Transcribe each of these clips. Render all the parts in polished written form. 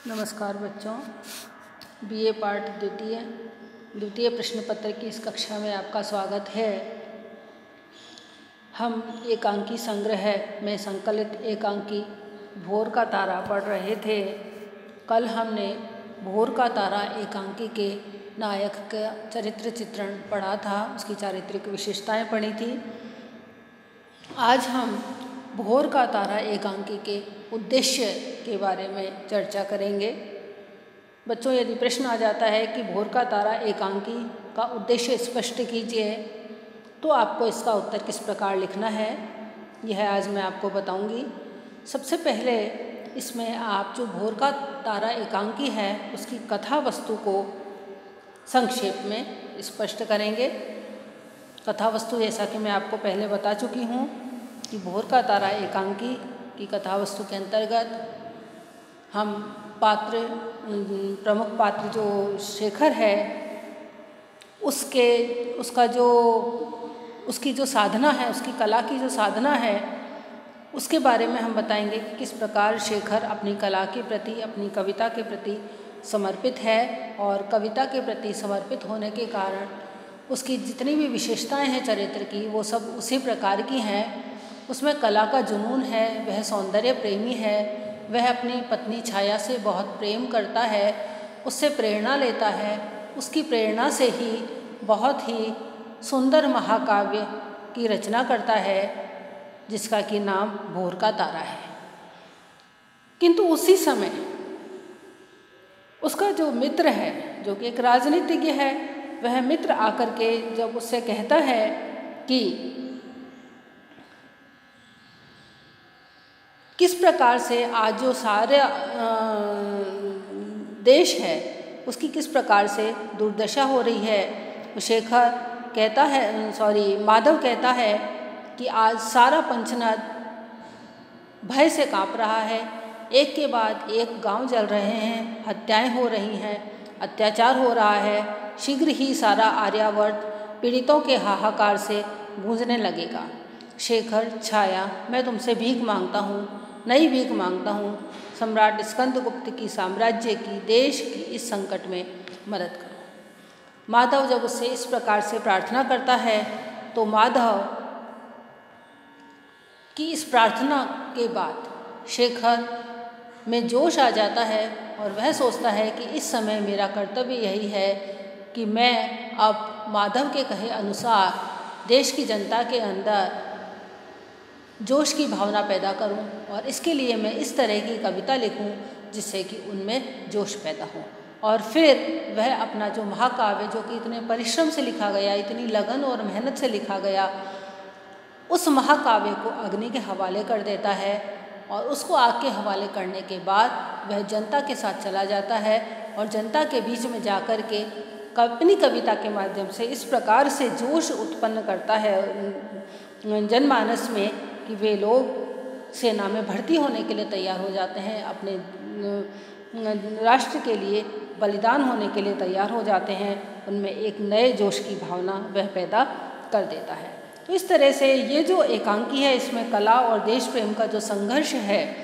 नमस्कार बच्चों, बीए पाठ द्वितीय प्रश्न पत्र की इस कक्षा में आपका स्वागत है। हम एकांकी संग्रह में संकलित एकांकी भोर का तारा पढ़ रहे थे। कल हमने भोर का तारा एकांकी के नायक का चरित्र चित्रण पढ़ा था, उसकी चारित्रिक विशेषताएं पढ़ी थी। आज हम भोर का तारा एकांकी के उद्देश्य के बारे में चर्चा करेंगे। बच्चों, यदि प्रश्न आ जाता है कि भोर का तारा एकांकी का उद्देश्य स्पष्ट कीजिए, तो आपको इसका उत्तर किस प्रकार लिखना है, यह आज मैं आपको बताऊंगी। सबसे पहले इसमें आप जो भोर का तारा एकांकी है उसकी कथा वस्तु को संक्षेप में स्पष्ट करेंगे। कथा वस्तु जैसा कि मैं आपको पहले बता चुकी हूँ कि भोर का तारा एकांकी की कथा वस्तु के अंतर्गत हम प्रमुख पात्र जो शेखर है उसकी जो साधना है, उसकी कला की जो साधना है, उसके बारे में हम बताएंगे कि किस प्रकार शेखर अपनी कला के प्रति, अपनी कविता के प्रति समर्पित है और कविता के प्रति समर्पित होने के कारण उसकी जितनी भी विशेषताएं हैं चरित्र की, वो सब उसी प्रकार की हैं। उसमें कला का जुनून है, वह सौंदर्य प्रेमी है, वह अपनी पत्नी छाया से बहुत प्रेम करता है, उससे प्रेरणा लेता है, उसकी प्रेरणा से ही बहुत ही सुंदर महाकाव्य की रचना करता है जिसका कि नाम भोर का तारा है। किंतु उसी समय उसका जो मित्र है, जो कि एक राजनीतिज्ञ है, वह मित्र आकर के जब उससे कहता है कि किस प्रकार से आज जो सारे देश है उसकी किस प्रकार से दुर्दशा हो रही है, माधव कहता है कि आज सारा पंचनद भय से काँप रहा है। एक के बाद एक गांव जल रहे हैं, हत्याएं हो रही हैं, अत्याचार हो रहा है। शीघ्र ही सारा आर्यावर्त पीड़ितों के हाहाकार से गूंजने लगेगा। शेखर, छाया, मैं तुमसे भीख मांगता हूँ, नई भीख मांगता हूँ। सम्राट स्कंदगुप्त की साम्राज्य की, देश की इस संकट में मदद करो। माधव जब उससे इस प्रकार से प्रार्थना करता है तो माधव की इस प्रार्थना के बाद शेखर में जोश आ जाता है और वह सोचता है कि इस समय मेरा कर्तव्य यही है कि मैं अब माधव के कहे अनुसार देश की जनता के अंदर जोश की भावना पैदा करूं और इसके लिए मैं इस तरह की कविता लिखूं जिससे कि उनमें जोश पैदा हो। और फिर वह अपना जो महाकाव्य, जो कि इतने परिश्रम से लिखा गया, इतनी लगन और मेहनत से लिखा गया, उस महाकाव्य को अग्नि के हवाले कर देता है और उसको आग के हवाले करने के बाद वह जनता के साथ चला जाता है और जनता के बीच में जाकर के अपनी कविता के माध्यम से इस प्रकार से जोश उत्पन्न करता है जनमानस में कि वे लोग सेना में भर्ती होने के लिए तैयार हो जाते हैं, अपने राष्ट्र के लिए बलिदान होने के लिए तैयार हो जाते हैं। उनमें एक नए जोश की भावना वह पैदा कर देता है। तो इस तरह से ये जो एकांकी है, इसमें कला और देश प्रेम का जो संघर्ष है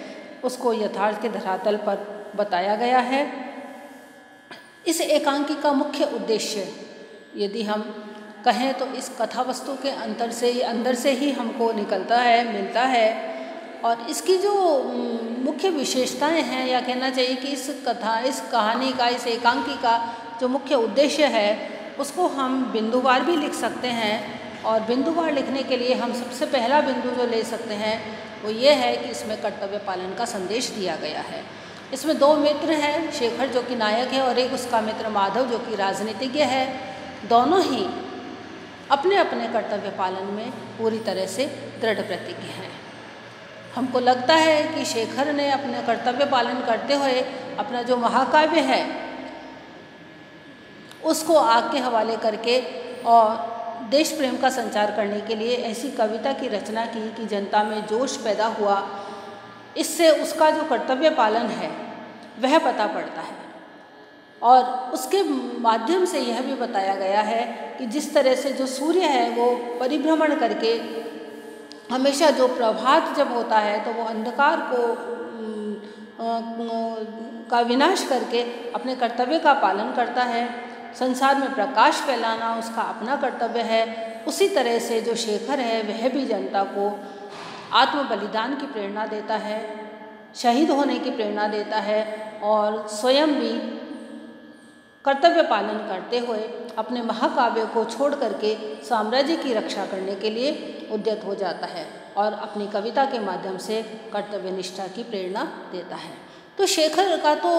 उसको यथार्थ के धरातल पर बताया गया है। इस एकांकी का मुख्य उद्देश्य यदि हम कहें तो इस कथा वस्तु के अंदर से ही हमको मिलता है और इसकी जो मुख्य विशेषताएं हैं, या कहना चाहिए कि इस कहानी का, इस एकांकी का जो मुख्य उद्देश्य है उसको हम बिंदुवार भी लिख सकते हैं। और बिंदुवार लिखने के लिए हम सबसे पहला बिंदु जो ले सकते हैं वो ये है कि इसमें कर्तव्य पालन का संदेश दिया गया है। इसमें दो मित्र हैं, शेखर जो कि नायक है और एक उसका मित्र माधव जो कि राजनीतिज्ञ है। दोनों ही अपने अपने कर्तव्य पालन में पूरी तरह से दृढ़ प्रतिज्ञ हैं। हमको लगता है कि शेखर ने अपने कर्तव्य पालन करते हुए अपना जो महाकाव्य है उसको आग के हवाले करके और देश प्रेम का संचार करने के लिए ऐसी कविता की रचना की कि जनता में जोश पैदा हुआ। इससे उसका जो कर्तव्य पालन है वह पता पड़ता है और उसके माध्यम से यह भी बताया गया है कि जिस तरह से जो सूर्य है वो परिभ्रमण करके हमेशा जो प्रभात जब होता है तो वो अंधकार को का विनाश करके अपने कर्तव्य का पालन करता है। संसार में प्रकाश फैलाना उसका अपना कर्तव्य है। उसी तरह से जो शेखर है वह भी जनता को आत्म बलिदान की प्रेरणा देता है, शहीद होने की प्रेरणा देता है और स्वयं भी कर्तव्य पालन करते हुए अपने महाकाव्य को छोड़ करके साम्राज्य की रक्षा करने के लिए उद्यत हो जाता है और अपनी कविता के माध्यम से कर्तव्य निष्ठा की प्रेरणा देता है। तो शेखर का तो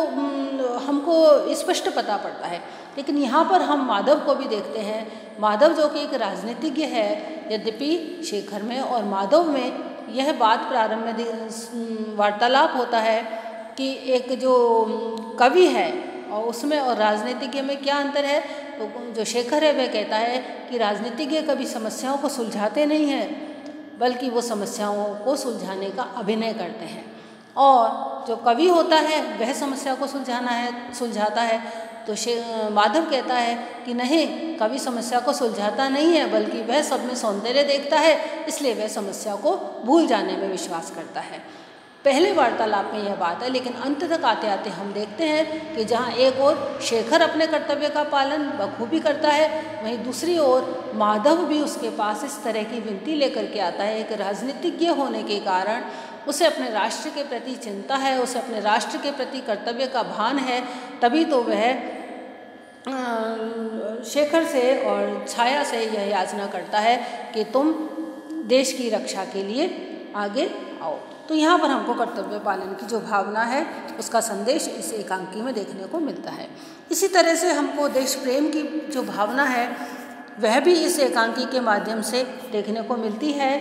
हमको स्पष्ट पता पड़ता है, लेकिन यहाँ पर हम माधव को भी देखते हैं। माधव जो कि एक राजनीतिज्ञ है, यद्यपि शेखर में और माधव में यह बात प्रारंभ में वार्तालाप होता है कि एक जो कवि है और उसमें और राजनीतिज्ञ में क्या अंतर है। तो जो शेखर है वह कहता है कि राजनीतिज्ञ कभी समस्याओं को सुलझाते नहीं हैं, बल्कि वो समस्याओं को सुलझाने का अभिनय करते हैं, और जो कवि होता है वह समस्या को सुलझाता है। तो माधव कहता है कि नहीं, कवि समस्या को सुलझाता नहीं है, बल्कि वह सब में सौंदर्य देखता है, इसलिए वह समस्या को भूल जाने में विश्वास करता है। पहले वार्तालाप में यह बात है, लेकिन अंत तक आते आते हम देखते हैं कि जहाँ एक ओर शेखर अपने कर्तव्य का पालन बखूबी करता है, वहीं दूसरी ओर माधव भी उसके पास इस तरह की विनती लेकर के आता है कि राजनीतिज्ञ होने के कारण उसे अपने राष्ट्र के प्रति चिंता है, उसे अपने राष्ट्र के प्रति कर्तव्य का भान है, तभी तो वह शेखर से और छाया से यह याचना करता है कि तुम देश की रक्षा के लिए आगे आओ। तो यहाँ पर हमको कर्तव्य पालन की जो भावना है उसका संदेश इस एकांकी में देखने को मिलता है। इसी तरह से हमको देश प्रेम की जो भावना है वह भी इस एकांकी के माध्यम से देखने को मिलती है।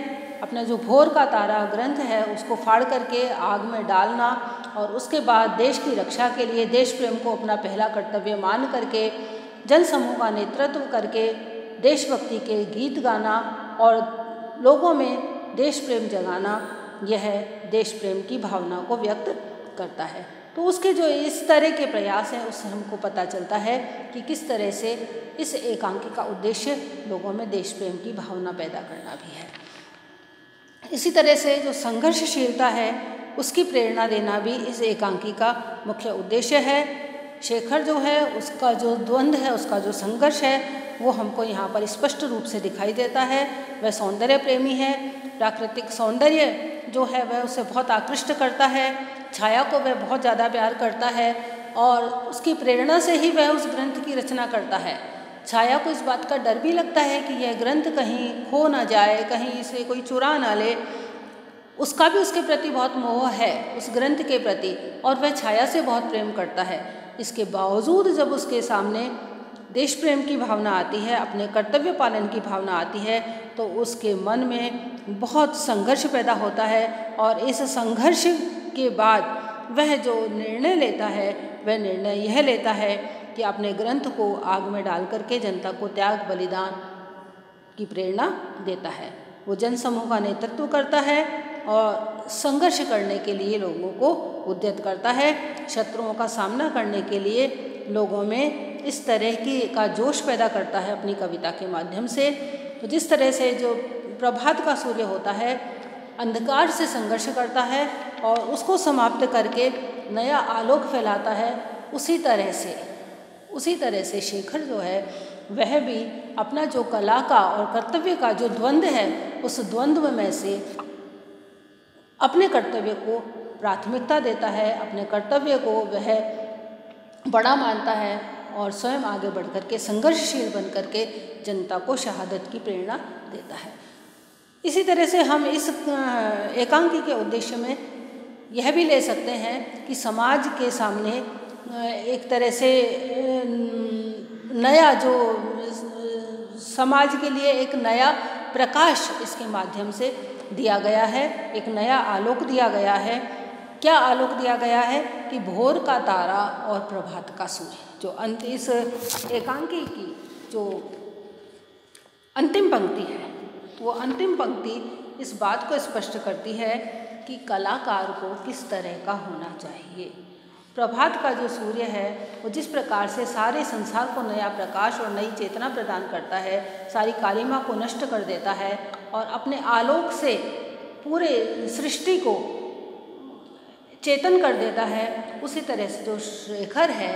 अपना जो भोर का तारा ग्रंथ है उसको फाड़ करके आग में डालना और उसके बाद देश की रक्षा के लिए देश प्रेम को अपना पहला कर्तव्य मान करके जन समूह का नेतृत्व करके देशभक्ति के गीत गाना और लोगों में देश प्रेम जगाना, यह देश प्रेम की भावना को व्यक्त करता है। तो उसके जो इस तरह के प्रयास हैं उससे हमको पता चलता है कि किस तरह से इस एकांकी का उद्देश्य लोगों में देश प्रेम की भावना पैदा करना भी है। इसी तरह से जो संघर्षशीलता है उसकी प्रेरणा देना भी इस एकांकी का मुख्य उद्देश्य है। शेखर जो है उसका जो द्वंद्व है, उसका जो संघर्ष है वो हमको यहाँ पर स्पष्ट रूप से दिखाई देता है। वह सौंदर्य प्रेमी है, प्राकृतिक सौंदर्य जो है वह उसे बहुत आकृष्ट करता है, छाया को वह बहुत ज़्यादा प्यार करता है और उसकी प्रेरणा से ही वह उस ग्रंथ की रचना करता है। छाया को इस बात का डर भी लगता है कि यह ग्रंथ कहीं खो ना जाए, कहीं इसे कोई चुरा ना ले। उसका भी उसके प्रति बहुत मोह है, उस ग्रंथ के प्रति, और वह छाया से बहुत प्रेम करता है। इसके बावजूद जब उसके सामने देश प्रेम की भावना आती है, अपने कर्तव्य पालन की भावना आती है, तो उसके मन में बहुत संघर्ष पैदा होता है और इस संघर्ष के बाद वह जो निर्णय लेता है वह निर्णय यह लेता है कि अपने ग्रंथ को आग में डाल करके जनता को त्याग बलिदान की प्रेरणा देता है। वो जन समूह का नेतृत्व करता है और संघर्ष करने के लिए लोगों को उद्यत करता है, शत्रुओं का सामना करने के लिए लोगों में इस तरह की का जोश पैदा करता है अपनी कविता के माध्यम से। तो जिस तरह से जो प्रभात का सूर्य होता है अंधकार से संघर्ष करता है और उसको समाप्त करके नया आलोक फैलाता है, उसी तरह से शेखर जो है वह भी अपना जो कला का और कर्तव्य का जो द्वंद्व है उस द्वंद्व में से अपने कर्तव्य को प्राथमिकता देता है, अपने कर्तव्य को वह बड़ा मानता है और स्वयं आगे बढ़ कर के संघर्षशील बन कर के जनता को शहादत की प्रेरणा देता है। इसी तरह से हम इस एकांकी के उद्देश्य में यह भी ले सकते हैं कि समाज के सामने एक तरह से नया जो समाज के लिए एक नया प्रकाश इसके माध्यम से दिया गया है, एक नया आलोक दिया गया है। क्या आलोक दिया गया है कि भोर का तारा और प्रभात का सूर्य, जो इस एकांकी की जो अंतिम पंक्ति है वो अंतिम पंक्ति इस बात को स्पष्ट करती है कि कलाकार को किस तरह का होना चाहिए। प्रभात का जो सूर्य है वो जिस प्रकार से सारे संसार को नया प्रकाश और नई चेतना प्रदान करता है, सारी कालिमा को नष्ट कर देता है और अपने आलोक से पूरे सृष्टि को चेतन कर देता है, उसी तरह से जो शेखर है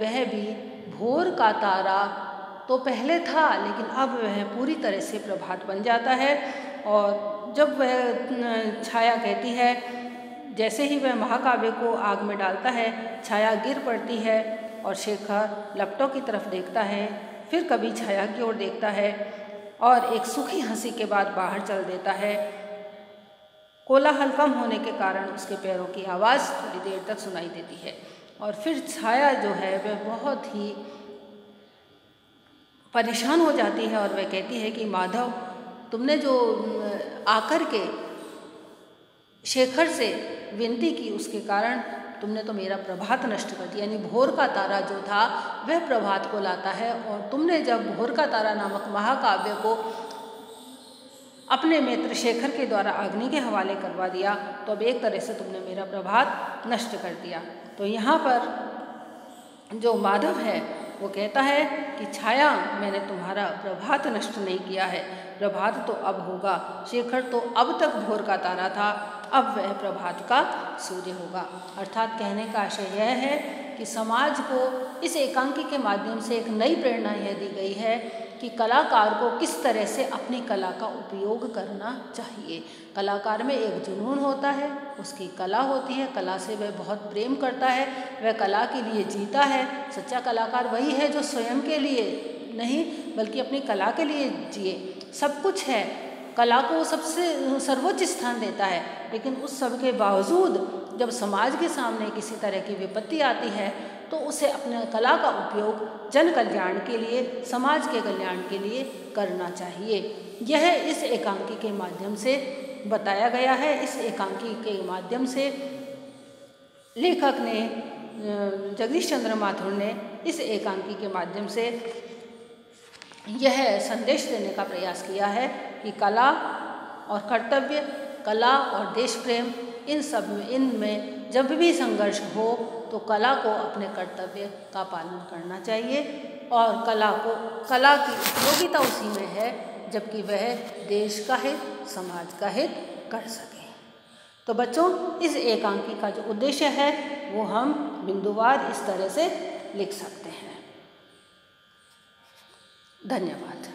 वह भी भोर का तारा तो पहले था, लेकिन अब वह पूरी तरह से प्रभात बन जाता है। और जब वह छाया कहती है, जैसे ही वह महाकाव्य को आग में डालता है, छाया गिर पड़ती है और शेखर लपटों की तरफ देखता है, फिर कभी छाया की ओर देखता है और एक सूखी हंसी के बाद बाहर चल देता है। कोलाहल कम होने के कारण उसके पैरों की आवाज़ थोड़ी देर तक सुनाई देती है और फिर छाया जो है वह बहुत ही परेशान हो जाती है और वह कहती है कि माधव, तुमने जो आकर के शेखर से विनती की उसके कारण तुमने तो मेरा प्रभात नष्ट कर दिया। यानी भोर का तारा जो था वह प्रभात को लाता है और तुमने जब भोर का तारा नामक महाकाव्य को अपने मित्र शेखर के द्वारा अग्नि के हवाले करवा दिया तो अब एक तरह से तुमने मेरा प्रभात नष्ट कर दिया। तो यहाँ पर जो माधव है वो कहता है कि छाया, मैंने तुम्हारा प्रभात नष्ट नहीं किया है, प्रभात तो अब होगा। शेखर तो अब तक भोर का तारा था, अब वह प्रभात का सूर्य होगा। अर्थात कहने का आशय यह है कि समाज को इस एकांकी के माध्यम से एक नई प्रेरणा यह दी गई है कि कलाकार को किस तरह से अपनी कला का उपयोग करना चाहिए। कलाकार में एक जुनून होता है, उसकी कला होती है, कला से वह बहुत प्रेम करता है, वह कला के लिए जीता है। सच्चा कलाकार वही है जो स्वयं के लिए नहीं बल्कि अपनी कला के लिए जिए। सब कुछ है, कला को सबसे सर्वोच्च स्थान देता है, लेकिन उस सब के बावजूद जब समाज के सामने किसी तरह की विपत्ति आती है तो उसे अपने कला का उपयोग जन कल्याण के लिए, समाज के कल्याण के लिए करना चाहिए। यह इस एकांकी के माध्यम से बताया गया है। इस एकांकी के माध्यम से लेखक ने, जगदीश चंद्र माथुर ने इस एकांकी के माध्यम से यह संदेश देने का प्रयास किया है कि कला और कर्तव्य, कला और देश प्रेम, इन सब में, इनमें जब भी संघर्ष हो तो कला को अपने कर्तव्य का पालन करना चाहिए और कला की उपयोगिता उसी में है जबकि वह देश का हित, समाज का हित कर सके। तो बच्चों, इस एकांकी का जो उद्देश्य है वो हम बिंदुवार इस तरह से लिख सकते हैं। धन्यवाद।